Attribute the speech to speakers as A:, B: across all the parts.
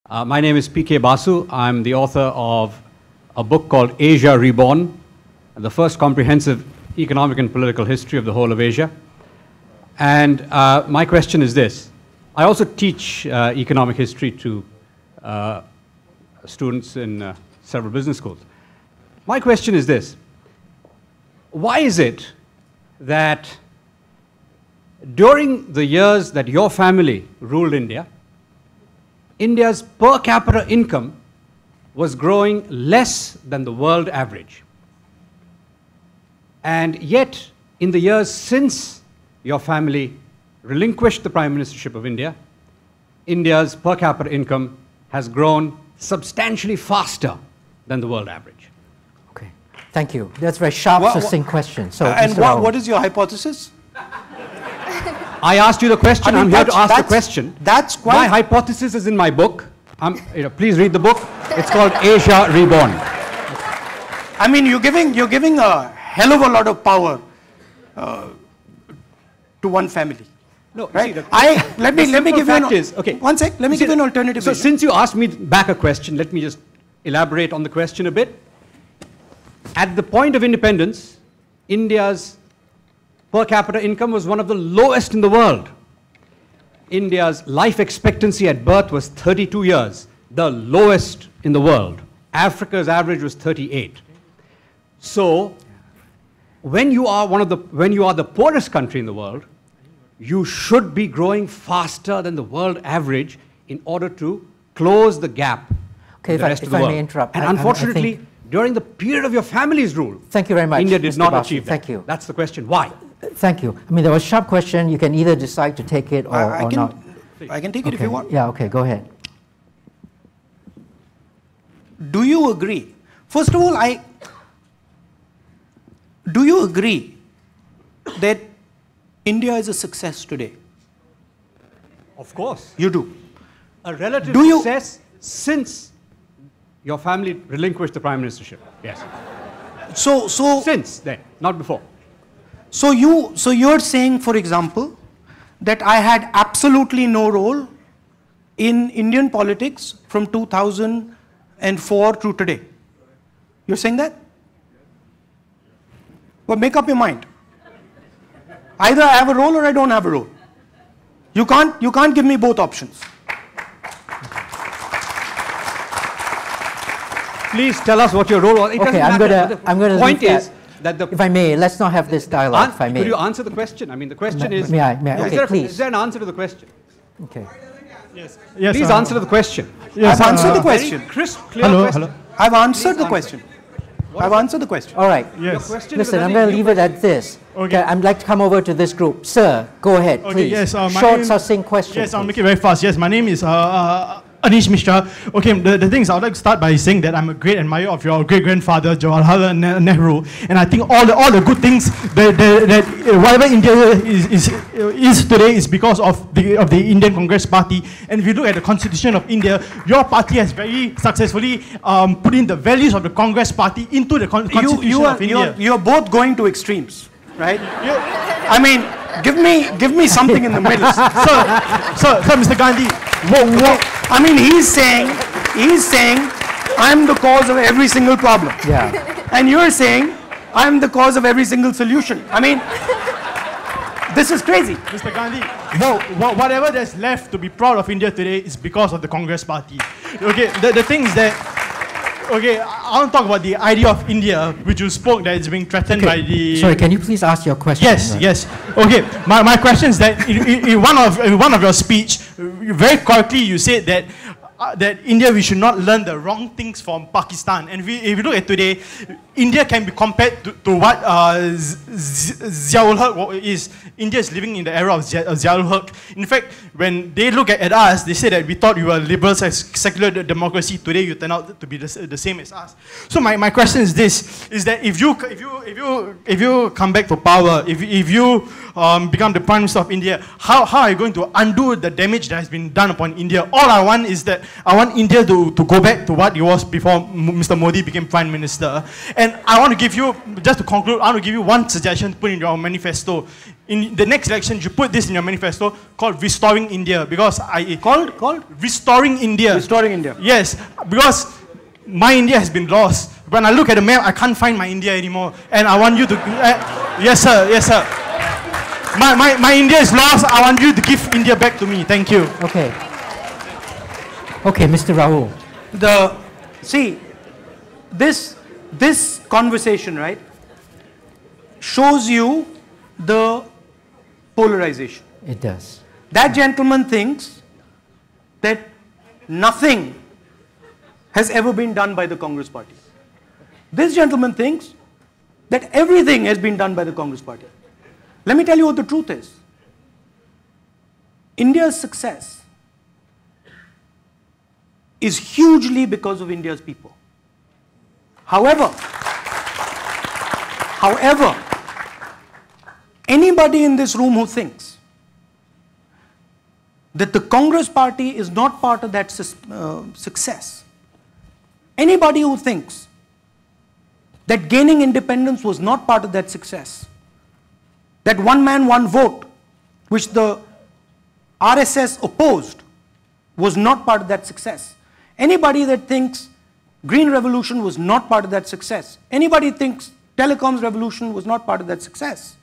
A: My name is P.K. Basu. I'm the author of a book called Asia Reborn, the first comprehensive economic and political history of the whole of Asia. And my question is this. I also teach economic history to students in several business schools. My question is this. Why is it that during the years that your family ruled India, India's per capita income was growing less than the world average? And yet, in the years since your family relinquished the Prime Ministership of India, India's per capita income has grown substantially faster than the world average.
B: Okay, thank you. That's a very sharp, succinct question. So,
C: and what is your hypothesis?
A: I asked you the question. I'm here to ask the question.
C: That's quite...
A: My hypothesis is in my book. Please read the book. It's called Asia Reborn.
C: I mean, you're giving a hell of a lot of power to one family.
A: No,
C: right?
A: See,
C: let me give you
A: okay.
C: One sec. Let me give you an alternative.
A: So, since you asked me back a question, let me just elaborate on the question a bit. At the point of independence, India's per capita income was one of the lowest in the world. India's life expectancy at birth was 32 years, the lowest in the world. Africa's average was 38. So, when you are the poorest country in the world, you should be growing faster than the world average in order to close the gap with the rest of the world.
B: If I may interrupt.
A: And unfortunately, during the period of your family's rule,
B: thank you very much,
A: India did
B: Mr.
A: not
B: Basu.
A: achieve that.
B: Thank you.
A: That's the question. Why?
B: Thank you. I mean, there was a sharp question. You can either decide to take it or not.
C: I can take it if you want.
B: Yeah, okay, go ahead.
C: Do you agree? First of all, do you agree that India is a success today?
A: Of course.
C: You do.
A: A relative success since your family relinquished the Prime Ministership. Yes.
C: So
A: since then, not before.
C: So you're saying, for example, that I had absolutely no role in Indian politics from 2004 to today. You're saying that? Well, make up your mind. Either I have a role or I don't have a role. You can't give me both options.
A: Please tell us what your role was.
B: Okay, I'm going to.
A: Point is that
B: if I may, let's not have this dialogue. If I may,
A: could you answer the question? I mean, the question is.
B: May I? Okay, please.
A: Is there an answer to the question?
B: Okay.
D: Yes.
A: Please answer the question.
C: Yes, I've answered the question.
A: Crisp, clear question.
D: Hello.
C: I've answered the question. I've answered the question.
B: All right.
D: Yes.
B: Listen, I'm going to leave it at this. Okay. I'd like to come over to this group. Sir, go ahead, please.
D: Okay, yes,
B: short, succinct question.
D: Yes, I'll make it very fast. Yes, my name is Anish Mishra. Okay, the thing is, I would like to start by saying that I'm a great admirer of your great-grandfather, Jawaharlal Nehru, and I think all the good things that whatever India is today is because of the Indian Congress Party. And if you look at the Constitution of India, your party has very successfully put in the values of the Congress Party into the Constitution of India.
C: You're both going to extremes, right? I mean, give me something in the middle.
D: So, Mr. Gandhi,
C: I mean, he's saying, I'm the cause of every single problem.
B: Yeah.
C: And you're saying, I'm the cause of every single solution. I mean, this is crazy.
D: Mr. Gandhi, whatever there's left to be proud of India today is because of the Congress Party. Okay, the thing is that, okay, I want to talk about the idea of India, which you spoke that it's being threatened by the...
B: Sorry, can you please ask your question?
D: Yes. Okay, my question is that in one of your speech, very correctly you said that India, we should not learn the wrong things from Pakistan. And if you look at today, India can be compared to what Ziaul Haq is. India is living in the era of Ziaul Haq. In fact, when they look at us, they say that we thought we were liberal secular democracy. Today, you turn out to be the same as us. So my question is this: is that if you come back to power, if you become the Prime Minister of India, how are you going to undo the damage that has been done upon India? All I want is that I want India to go back to what it was before Mr. Modi became Prime Minister. And I want to give you, just to conclude, I want to give you one suggestion to put in your manifesto. In the next election, you put this in your manifesto called Restoring India, because
C: Called?
D: Restoring India.
C: Restoring India.
D: Yes, because my India has been lost. When I look at the map, I can't find my India anymore. And I want you to, yes sir, yes sir. My India is lost. I want you to give India back to me. Thank you.
B: Okay. Okay, Mr. Rahul.
C: See, this conversation, right, shows you the polarization.
B: It does.
C: That gentleman thinks that nothing has ever been done by the Congress party. This gentleman thinks that everything has been done by the Congress party. Let me tell you what the truth is. India's success is hugely because of India's people. However, anybody in this room who thinks that the Congress party is not part of that success, anybody who thinks that gaining independence was not part of that success, that one man, one vote, which the RSS opposed, was not part of that success. Anybody that thinks Green Revolution was not part of that success, anybody thinks telecoms revolution was not part of that success,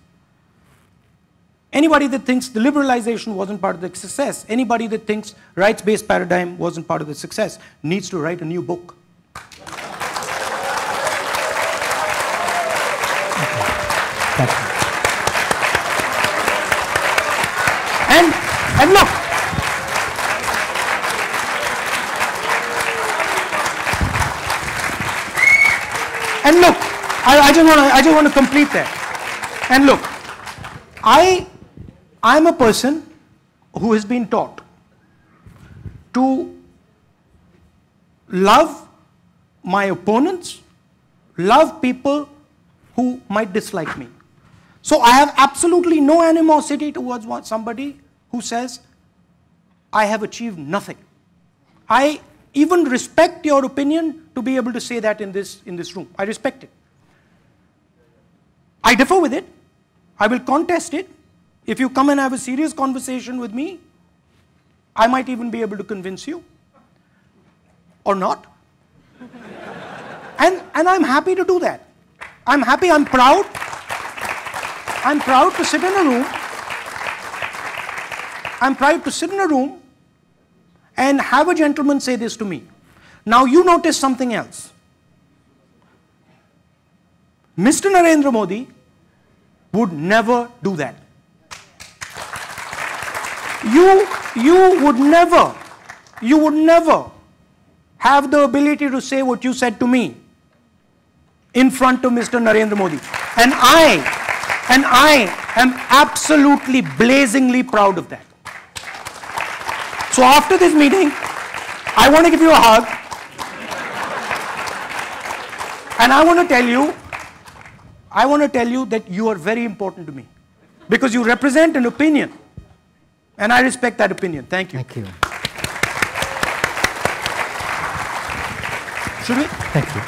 C: anybody that thinks the liberalization wasn't part of the success, anybody that thinks rights-based paradigm wasn't part of the success, needs to write a new book.
B: Thank you.
C: And look, I just want to complete that. And look, I'm a person who has been taught to love my opponents, love people who might dislike me. So I have absolutely no animosity towards somebody who says, I have achieved nothing. I even respect your opinion to be able to say that in this room. I respect it. I differ with it. I will contest it. If you come and have a serious conversation with me, I might even be able to convince you. Or not. And I'm happy to do that. I'm happy, I'm proud. I'm proud to sit in a room. I'm proud to sit in a room and have a gentleman say this to me. Now you notice something else. Mr. Narendra Modi would never do that. You would never have the ability to say what you said to me in front of Mr. Narendra Modi. And I am absolutely blazingly proud of that. So after this meeting, I want to give you a hug. And I want to tell you that you are very important to me. Because you represent an opinion. And I respect that opinion. Thank you.
B: Thank you.
C: Should we?
B: Thank you.